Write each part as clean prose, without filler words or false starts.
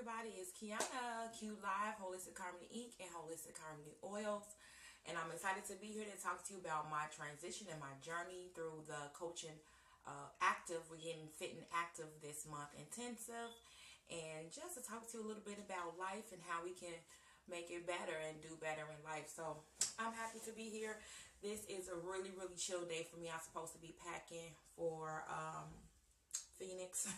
everybody, it's Kiana, Q Live, Holistic Harmony Inc. and Holistic Harmony Oils. And I'm excited to be here to talk to you about my transition and my journey through the coaching active. We're getting fit and active this month intensive. And just to talk to you a little bit about life and how we can make it better and do better in life. So I'm happy to be here. This is a really, really chill day for me. I'm supposed to be packing for Phoenix.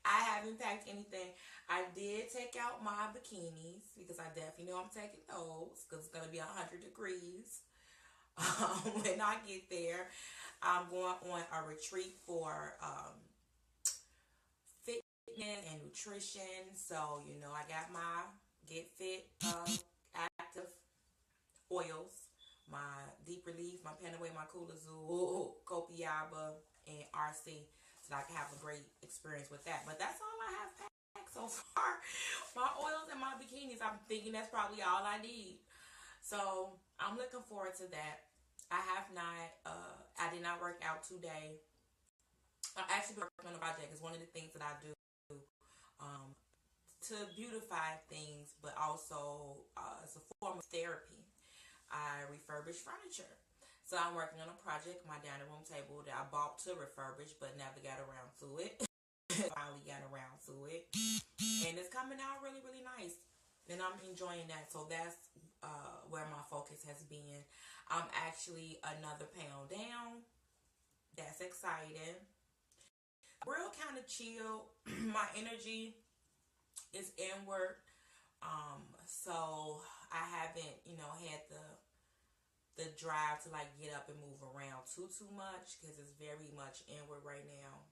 I haven't packed anything. I did take out my bikinis because I definitely know I'm taking those because it's going to be 100 degrees when I get there. I'm going on a retreat for fitness and nutrition. So, I got my Get Fit active oils, my Deep Relief, my Panaway, my Cool Azul, Copiaba, and RC. So I can have a great experience with that. But that's all I have packed so far. My oils and my bikinis. I'm thinking that's probably all I need. So I'm looking forward to that. I did not work out today. I actually been working on a project. It's one of the things that I do to beautify things, but also it's a form of therapy. I refurbish furniture. So I'm working on a project, my dining room table that I bought to refurbish, but never got around to it. Finally got around to it. And it's coming out really, really nice. And I'm enjoying that. So that's where my focus has been. I'm actually another pound down. That's exciting. Real kind of chill. My energy is inward. So I haven't, had the drive to get up and move around too much because it's very much inward right now.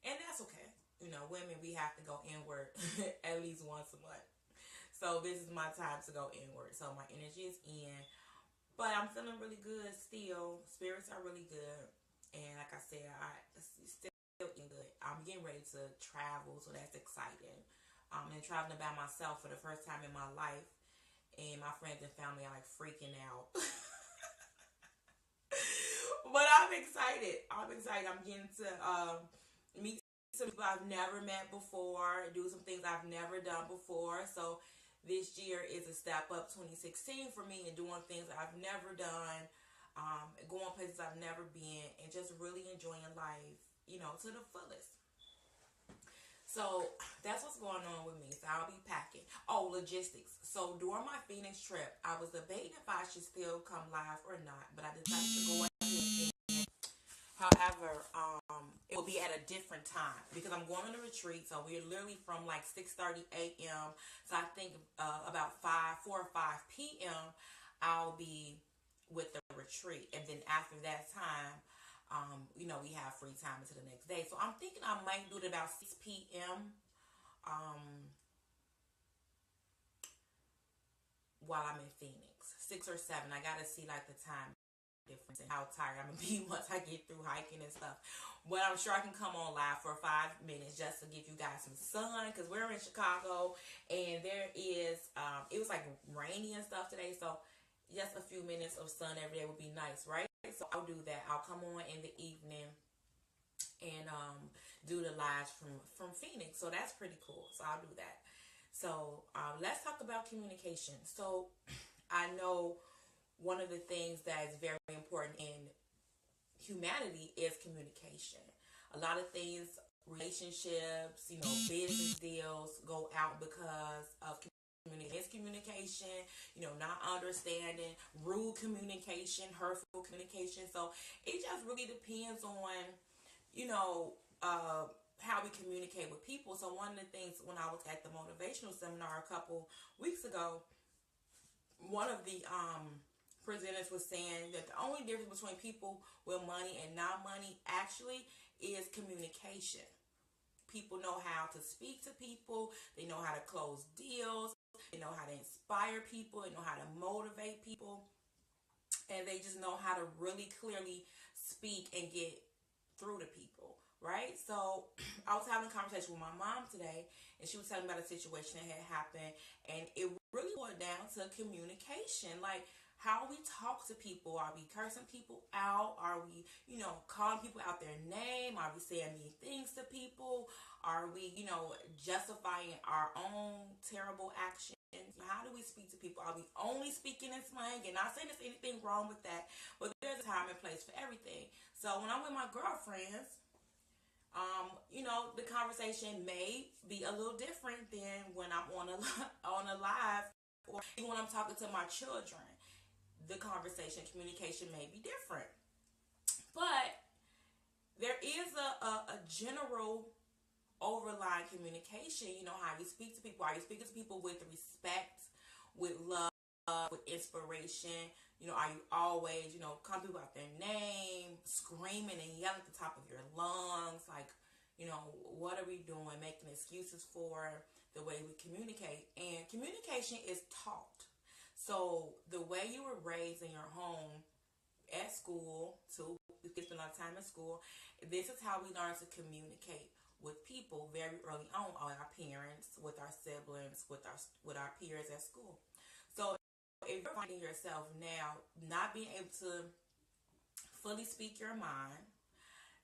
And that's okay. Women, we have to go inward at least once a month. So this is my time to go inward. So my energy is in. But I'm feeling really good still. Spirits are really good. And like I said, still feeling good. I'm getting ready to travel, so that's exciting. And traveling by myself for the first time in my life. And my friends and family are freaking out. But I'm excited. I'm getting to meet some people I've never met before, do some things I've never done before. So this year is a step up 2016 for me and doing things I've never done, going places I've never been, and just really enjoying life, to the fullest. So that's what's going on with me. So I'll be packing. Oh, logistics. So during my Phoenix trip, I was debating if I should still come live or not, but I decided to go ahead. However, it will be at a different time because I'm going on a retreat. So we're literally from 6:30 a.m. So I think about 4 or 5 p.m. I'll be with the retreat, and then after that time, we have free time until the next day. So I'm thinking I might do it about 6 p.m. While I'm in Phoenix. 6 or 7. I gotta see the time difference and how tired I'm gonna be once I get through hiking and stuff. But I'm sure I can come on live for 5 minutes just to give you guys some sun because we're in Chicago and there is it was rainy and stuff today, so just a few minutes of sun every day would be nice, right? So I'll do that. I'll come on in the evening and do the lives from Phoenix. So that's pretty cool. So I'll do that. So let's talk about communication. So I know one of the things that is very important in humanity is communication. A lot of things, relationships, business deals go out because of miscommunication, not understanding, rude communication, hurtful communication. So it just really depends on, how we communicate with people. So one of the things when I was at the motivational seminar a couple weeks ago, one of the presenters was saying that the only difference between people with money and not money actually is communication. People know how to speak to people. They know how to close deals. They know how to inspire people. They know how to motivate people. And they just know how to really clearly speak and get through to people, right? So I was having a conversation with my mom today, and she was telling me about a situation that had happened, and it really boiled down to communication. How we talk to people. Are we cursing people out? Are we, calling people out their name? Are we saying mean things to people? Are we, justifying our own terrible actions? How do we speak to people? Are we only speaking in slang? And not saying there's anything wrong with that, but there's a time and place for everything. So when I'm with my girlfriends, the conversation may be a little different than when I'm on a on a live, or even when I'm talking to my children. The conversation, communication may be different, but there is a general overlying communication. You know, how you speak to people. Are you speaking to people with respect, with love, with inspiration? Are you always, calling people out their name, screaming and yelling at the top of your lungs, like, what are we doing? Making excuses for the way we communicate. And communication is taught. So the way you were raised in your home, at school, too, we spend a lot of time in school, this is how we learn to communicate with people very early on, with our parents, with our siblings, with our peers at school. So if you're finding yourself now not being able to fully speak your mind,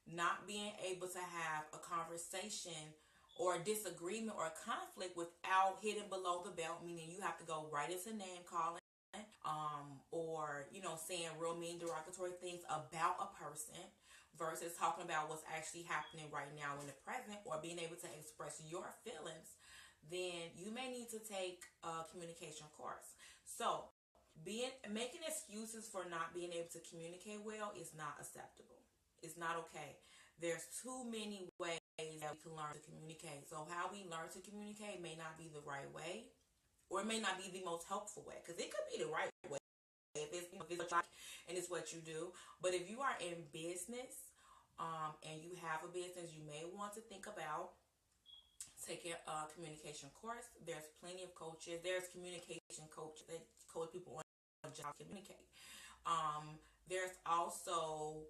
not being able to have a conversation or a disagreement or a conflict without hitting below the belt, meaning you have to go right into name calling, or saying real mean derogatory things about a person versus talking about what's actually happening right now in the present, or being able to express your feelings, then you may need to take a communication course. So making excuses for not being able to communicate well is not acceptable. It's not okay. There's too many ways that we can learn to communicate. So how we learn to communicate may not be the right way, or it may not be the most helpful way, because it could be the right way if it's what you like and it's what you do. But if you are in business, and you have a business, you may want to think about taking a communication course. There's plenty of coaches. There's communication coaches that coach people on how to communicate. There's also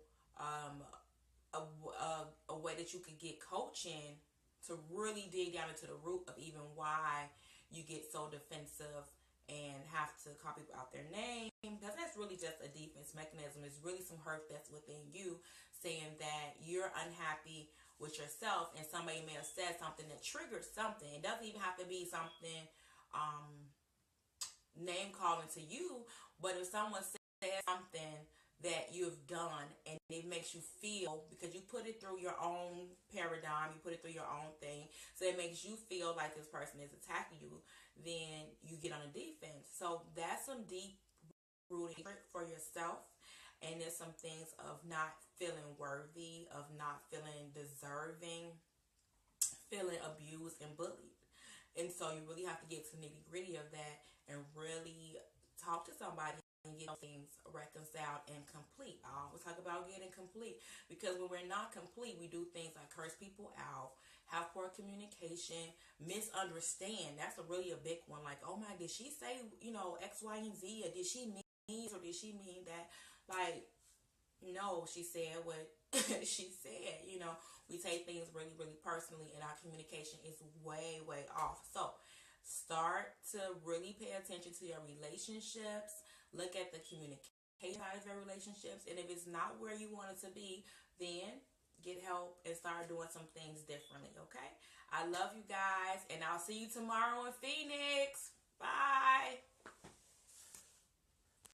a way that you could get coaching to really dig down into the root of even why you get so defensive and have to call people out their name, because that's really just a defense mechanism. It's really some hurt that's within you, saying that you're unhappy with yourself, and somebody may have said something that triggered something. It doesn't even have to be something name calling to you, but if someone says something that you've done and it makes you feel, because you put it through your own paradigm, you put it through your own thing, so it makes you feel like this person is attacking you, then you get on a defense. So that's some deep rooted for yourself. And there's some things of not feeling worthy, of not feeling deserving, feeling abused and bullied. And so you really have to get to the nitty gritty of that and really talk to somebody and get things reconciled and complete. I always talk about getting complete, because when we're not complete, we do things like curse people out, have poor communication, misunderstand. That's a big one. Like, oh my, did she say, X, Y, and Z, or did she mean this, or did she mean that? Like, no, she said what she said. We take things really, really personally, and our communication is way, way off. So start to really pay attention to your relationships. Look at the communication side of your relationships. And if it's not where you want it to be, then get help and start doing some things differently, okay? I love you guys, and I'll see you tomorrow in Phoenix. Bye.